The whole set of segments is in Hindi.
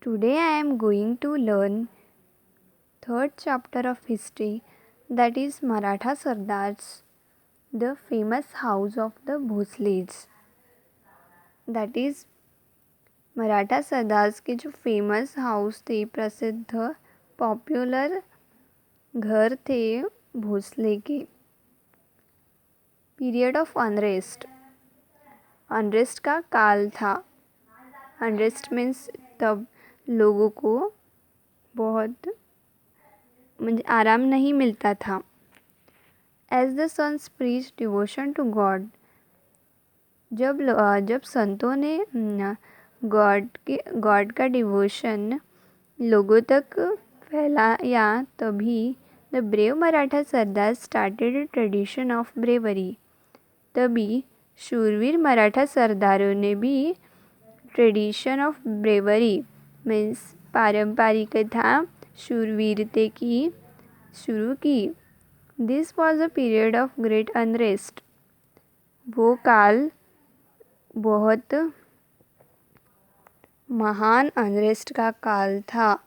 Today I am going to learn third chapter of history, that is Maratha Sardars, the famous house of the Bhosles. That is Maratha sardars के जो फेमस हाउस थे, प्रसिद्ध पॉपुलर घर थे भोसले के. Period of unrest. अनरेस्ट का काल था. अनरेस्ट मीन्स तब लोगों को बहुत आराम नहीं मिलता था. As the saints preach devotion to God. जब संतों ने गॉड का डिवोशन लोगों तक फैलाया, तभी the brave Maratha sardar started a tradition of bravery. तभी शूरवीर मराठा सरदारों ने भी ट्रेडिशन ऑफ ब्रेवरी मीन्स पारंपरिकता शूरवीरते की शुरू की. This was a period of great unrest. वो काल बहुत महान अनरेस्ट का काल था.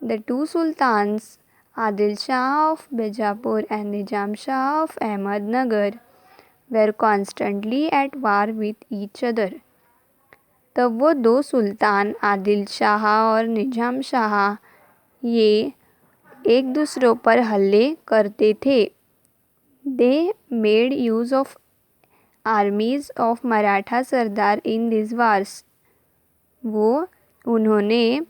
The two sultans Adil Shah of Bijapur and Nizam Shah of Ahmednagar were constantly at war with each other. तब वो दो सुल्तान आदिल शाह और निजाम शाह ये एक दूसरों पर हमले करते थे. They made use of armies of Maratha Sardar in this wars. उन्होंने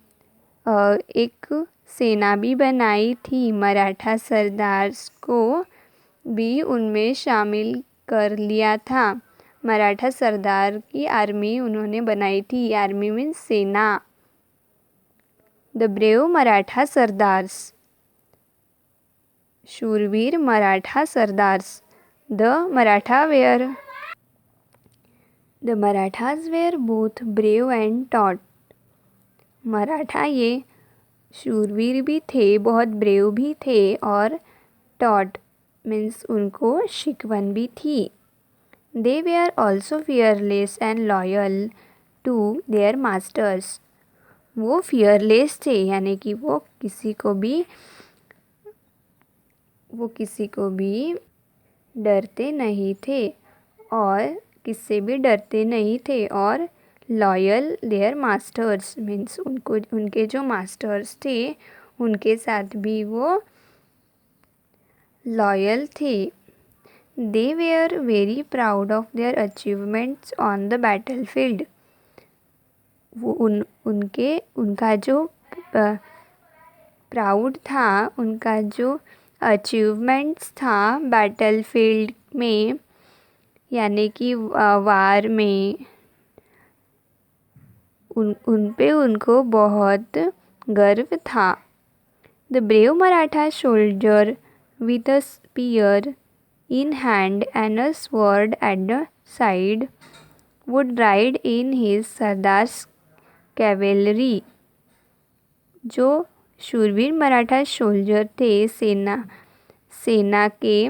एक सेना भी बनाई थी. मराठा सरदार्स को भी उनमें शामिल कर लिया था. मराठा सरदार की आर्मी उन्होंने बनाई थी. आर्मी मीन्स सेना. The brave Maratha sardars. शूरवीर Maratha sardars. The Marathas were both brave and taught. Maratha ये शूरवीर भी थे, बहुत ब्रेव भी थे, और टॉट मीन्स उनको शिकवन भी थी. They were also fearless and loyal to their masters. वो फियरलेस थे, यानी कि वो किसी को भी डरते नहीं थे, और किससे भी डरते नहीं थे. और लॉयल देयर मास्टर्स मीन्स उनके जो मास्टर्स थे उनके साथ भी वो लॉयल थे. They were very proud of their achievements on the battlefield. वो उनका जो प्राउड था, उनका जो अचीवमेंट्स था बैटल फील्ड में, यानी कि वार में, उन पे उनको बहुत गर्व था. The brave Maratha soldier with a spear in hand and a sword at the side would ride in his sardars cavalry. जो शूरवीर मराठा सोल्जर थे, सेना के,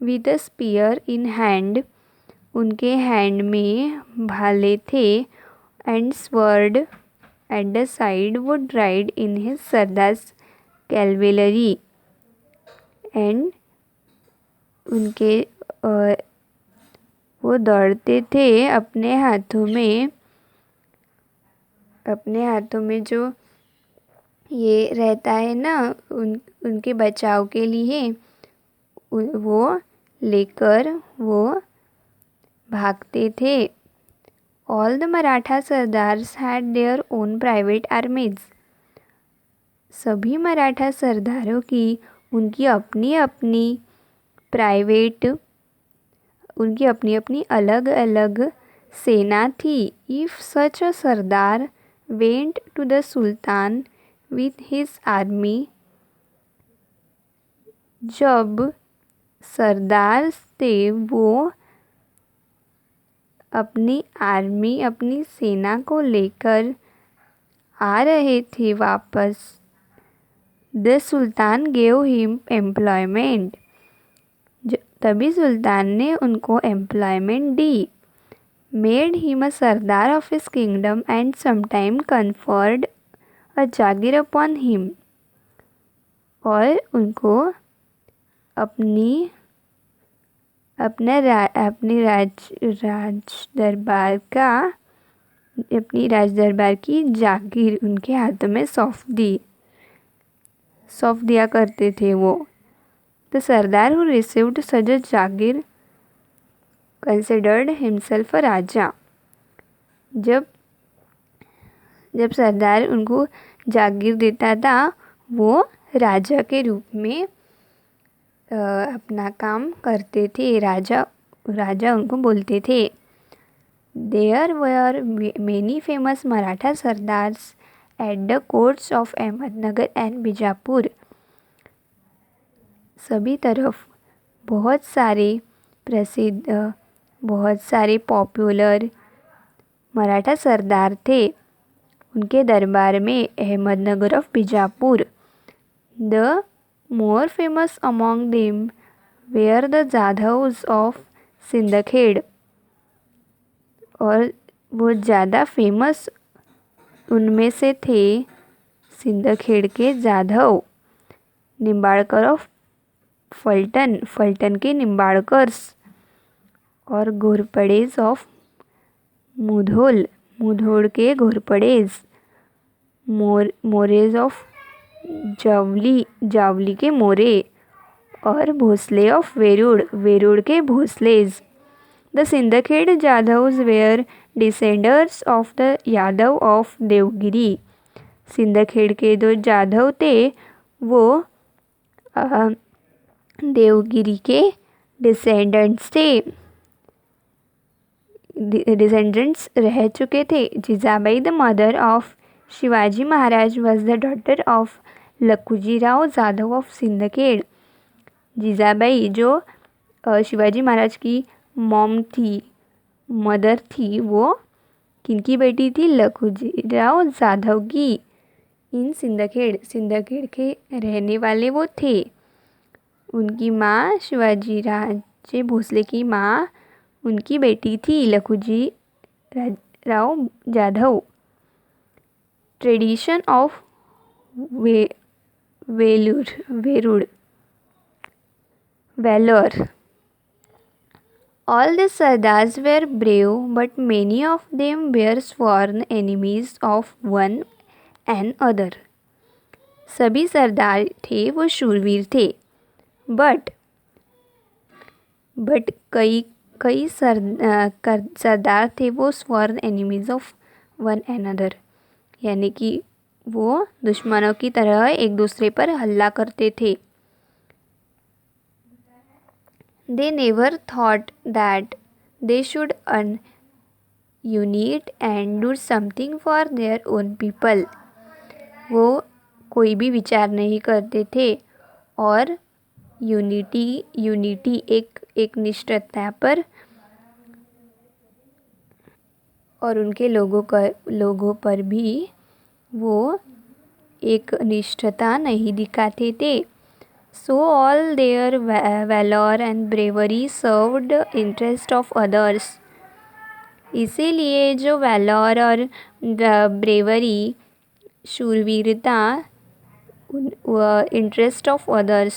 with a spear in hand, उनके हैंड में भाले थे, and sword at the side would ride in his sardars cavalry. And उनके वो दौड़ते थे. अपने हाथों में जो ये रहता है ना, उनके बचाव के लिए वो लेकर वो भागते थे. All the Maratha sardars had their own private आर्मीज. सभी मराठा सरदारों की उनकी अपनी अलग अलग सेना थी. If such a sardar went to the sultan with his army. जब सरदार थे वो अपनी आर्मी, अपनी सेना को लेकर आ रहे थे वापस. The sultan gave him employment. तभी सुल्तान ने उनको employment the. Made him a Sardar of his kingdom and sometime conferred a Jagir upon him, और उनको अपनी अपने अपनी राज दरबार की जागीर उनके हाथों में सौंप दिया करते थे वो। The sardar who received such a jagir considered himself a raja. जब सरदार उनको जागीर देता था, वो राजा के रूप में अपना काम करते थे, राजा उनको बोलते थे। There were many famous Maratha sardars at the courts of Ahmednagar and Bijapur. सभी तरफ बहुत सारे पॉपुलर मराठा सरदार थे उनके दरबार में Ahmednagar of Bijapur. The more famous among them were the Jadhavs of Sindkhed, और वो ज़्यादा फेमस उनमें से थे सिंदखेड़ के जाधव। निम्बाड़कर ऑफ फलटन के निम्बाड़कर्स, और घोरपड़ेज ऑफ मुधोल के घोरपड़ेज। मोरेज ऑफ जावली के मोरे, और भोसले ऑफ वेरुड़ के Bhosales. The Sindkhed Jadhavs were descenders of the Yadav of Devagiri. Sindkhed के जो जाधव थे वो देवगिरी के डिसेंडेंट्स रह चुके थे। Jijabai the mother of Shivaji Maharaj was the daughter of Lakhuji Rao Jadhav of Sindkhed. Jijabai जो शिवाजी महाराज की मदर थी, वो किनकी बेटी थी? लखुजी राव जाधव की। इन सिंदखेड़ के रहने वाले वो थे। उनकी माँ शिवाजी राजे भोसले की माँ उनकी बेटी थी Lakhuji Rao Jadhav. Tradition of valor. All the Sardars were brave, but many of them were sworn enemies of one another. सभी सरदार थे वो शूरवीर थे, बट कई सरदार थे वो स्वर्ण एनिमीज ऑफ वन अनदर, यानी कि वो दुश्मनों की तरह एक दूसरे पर हमला करते थे। They never thought that they should unite and do something for their own people. वो कोई भी विचार नहीं करते थे और यूनिटी एक निष्ठता पर और उनके लोगों पर भी वो एक निष्ठता नहीं दिखाते थे। So all their valor and bravery served the interest of others. इसीलिए जो वैलोर और ब्रेवरी शूरवीरता interest of others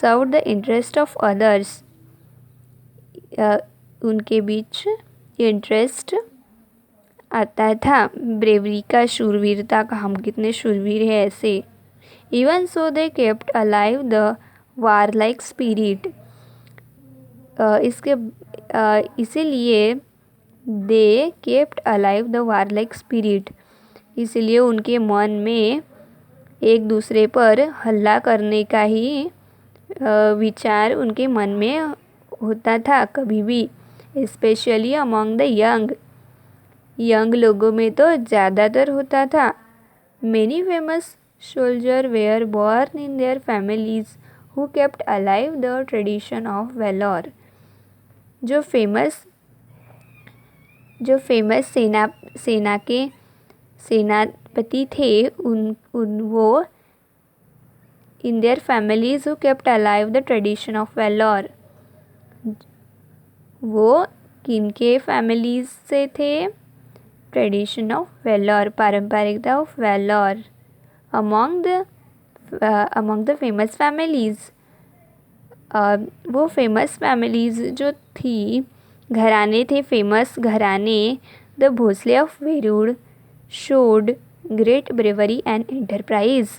serve the interest of others, उनके बीच इंटरेस्ट आता था ब्रेवरी का, शूरवीरता का, हम कितने शूरवीर हैं ऐसे। Even so they kept alive the warlike spirit. इसीलिए they kept alive the warlike spirit. इसलिए उनके मन में एक दूसरे पर हल्ला करने का ही विचार उनके मन में होता था कभी भी, स्पेशली अमंग द यंग लोगों में तो ज़्यादातर होता था। Many famous soldiers were born in their families who kept alive the tradition of valor. जो फेमस सेना के सेनापति थे वो in their families who kept alive the tradition of valor, वो किनके फैमिलीज से थे? ट्रेडिशन ऑफ वेलोर, पारंपरिकता of valour. Among the famous families, वो फेमस फैमिलीज जो थी, घराने थे, फेमस घराने। The Bhosale of Verul showed great bravery and enterprise.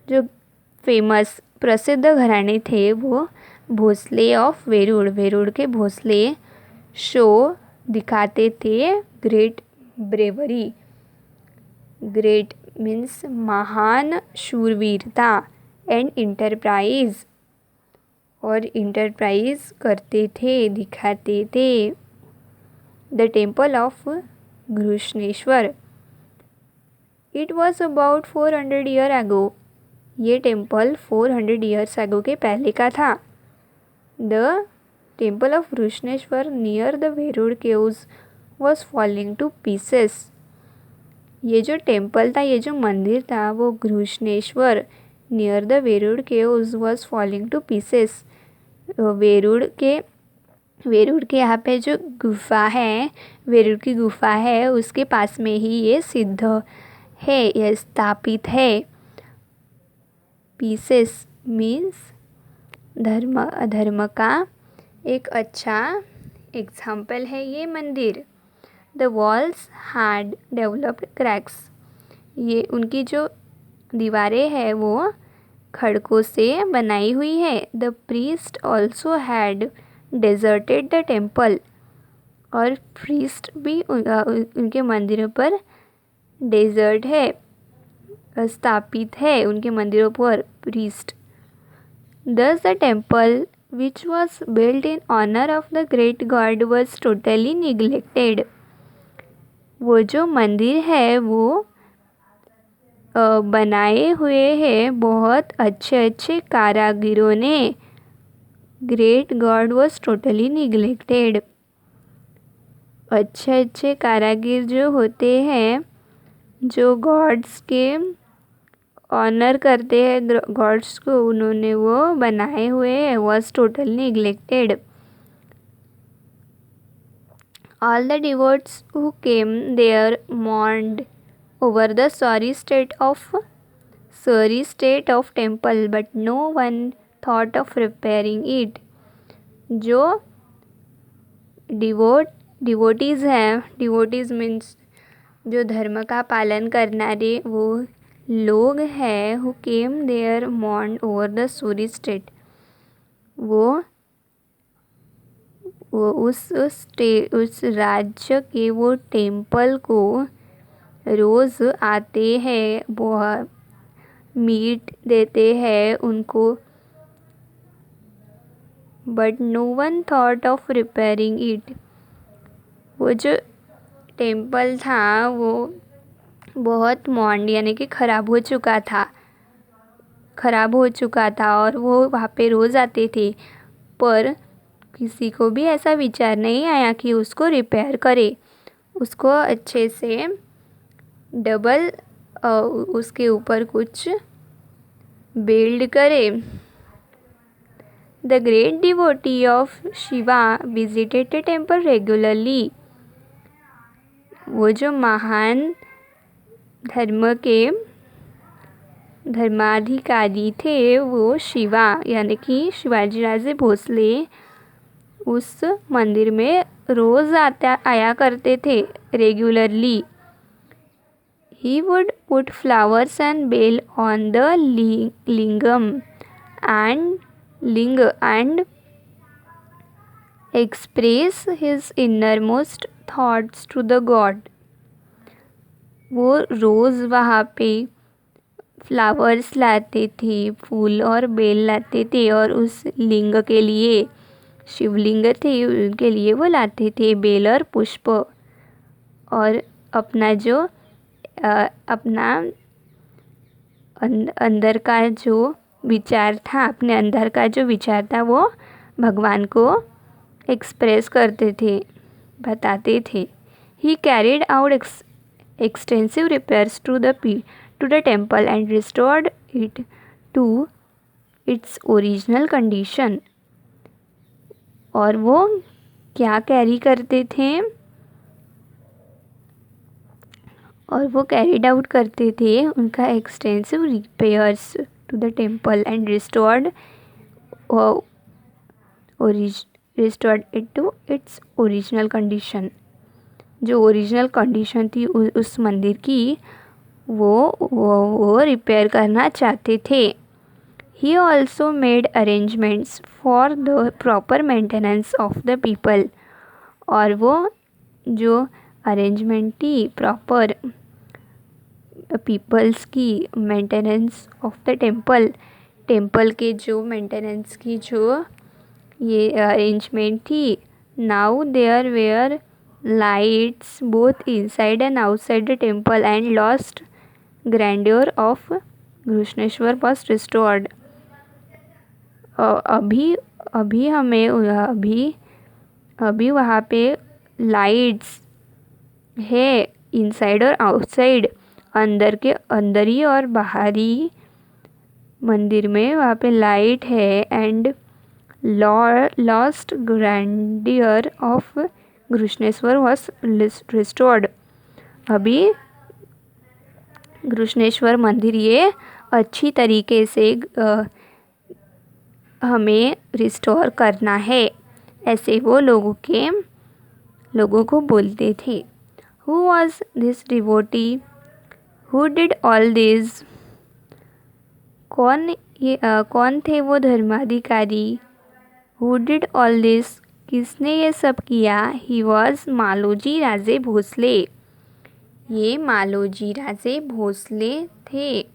जो फेमस प्रसिद्ध घराने थे वो भोसले ऑफ वेरूड़, वेरूड़ के भोसले शो दिखाते थे ग्रेट ब्रेवरी। ग्रेट मीन्स महान शूरवीरता, एंड इंटरप्राइज, और इंटरप्राइज करते थे, दिखाते थे। The temple of Grishneshwar, it was about 400 year ago. ये टेम्पल 400 ईयर्स एगो के पहले का था। The temple of Grishneshwar near the Verul caves was falling to pieces. ये जो टेम्पल था, ये जो मंदिर था, वो Grishneshwar near the Verul caves was falling to pieces. Verul के यहाँ पे जो गुफा है, वेरूड़ की गुफा है, उसके पास में ही ये सिद्ध है, यह स्थापित है। पीसेस मीन्स धर्म का एक अच्छा एग्जाम्पल है ये मंदिर। The walls had developed cracks, ये उनकी जो दीवारें हैं वो खड़कों से बनाई हुई है। The priest also had deserted the temple, और प्रीस्ट भी उनके मंदिरों पर डेजर्ट है, स्थापित है उनके मंदिरों पर priest. Thus the temple which was built in honor of the great god was totally neglected. वो जो मंदिर है वो बनाए हुए हैं बहुत अच्छे अच्छे कारागिरों ने। Great God was totally neglected. अच्छे अच्छे कारागिर जो होते हैं, जो गॉड्स के ऑनर करते हैं गॉड्स को, उन्होंने वो बनाए हुए हैं, was totally neglected. All the devotees who came there mourned over the sorry state of temple, but no one thought of repairing it. जो डिवोटीज हैं, डिवोटीज मीन्स जो धर्म का पालन करनारे वो लोग हैं, who came there mourned over the sorry state, वो उस राज्य के वो टेम्पल को रोज़ आते हैं, बहुत मीट देते हैं उनको। But no one thought of repairing it, वो जो टेम्पल था वो बहुत मॉन्ड यानी कि ख़राब हो चुका था और वो वहाँ पे रोज़ आते थे, पर किसी को भी ऐसा विचार नहीं आया कि उसको रिपेयर करे, उसको अच्छे से डबल उसके ऊपर कुछ बिल्ड करे। The great devotee of Shiva visited the temple regularly, वो जो महान धर्म के धर्माधिकारी थे वो शिवा यानी कि शिवाजी राजे भोसले उस मंदिर में रोज़ आया करते थे regularly. He would put flowers and bale on the lingam and express his innermost thoughts to the god. वो रोज़ वहाँ पे फ्लावर्स लाते थे, फूल और बेल लाते थे, और उस लिंग के लिए, शिवलिंग थे उनके लिए वो लाते थे बेल और पुष्प, और अपना जो अपना अंदर का जो विचार था, अपने अंदर का जो विचार था वो भगवान को एक्सप्रेस करते थे, बताते थे। ही carried out extensive repairs to the temple and restored it to its original condition, और वो क्या कैरी करते थे, और वो कैरिड आउट करते थे उनका extensive repairs to the temple and restored it to its original condition. जो ओरिजिनल कंडीशन थी उस मंदिर की, वो रिपेयर करना चाहते थे। He also made arrangements for the proper maintenance of the people. और वो जो अरेंजमेंट थी प्रॉपर पीपल्स की मेंटेनेंस ऑफ द टेम्पल के जो मेंटेनेंस की जो ये अरेंजमेंट थी। Now there were lights both inside and outside the temple and lost grandeur of Grishneshwar was restored. अभी अभी हमें अभी वहाँ पे लाइट्स है इनसाइड और आउटसाइड, अंदर ही और बाहरी मंदिर में वहाँ पे लाइट है। And lost grandeur of Grishneshwar was restored. अभी घृष्णेश्वर मंदिर ये अच्छी तरीके से हमें रिस्टोर करना है, ऐसे वो लोगों को बोलते थे। Who was this devotee who did all this? कौन थे वो Dharmadhikari? Who did all this? किसने ये सब किया? He was Maloji Raje Bhosale. ये मालोजी राजे भोसले थे।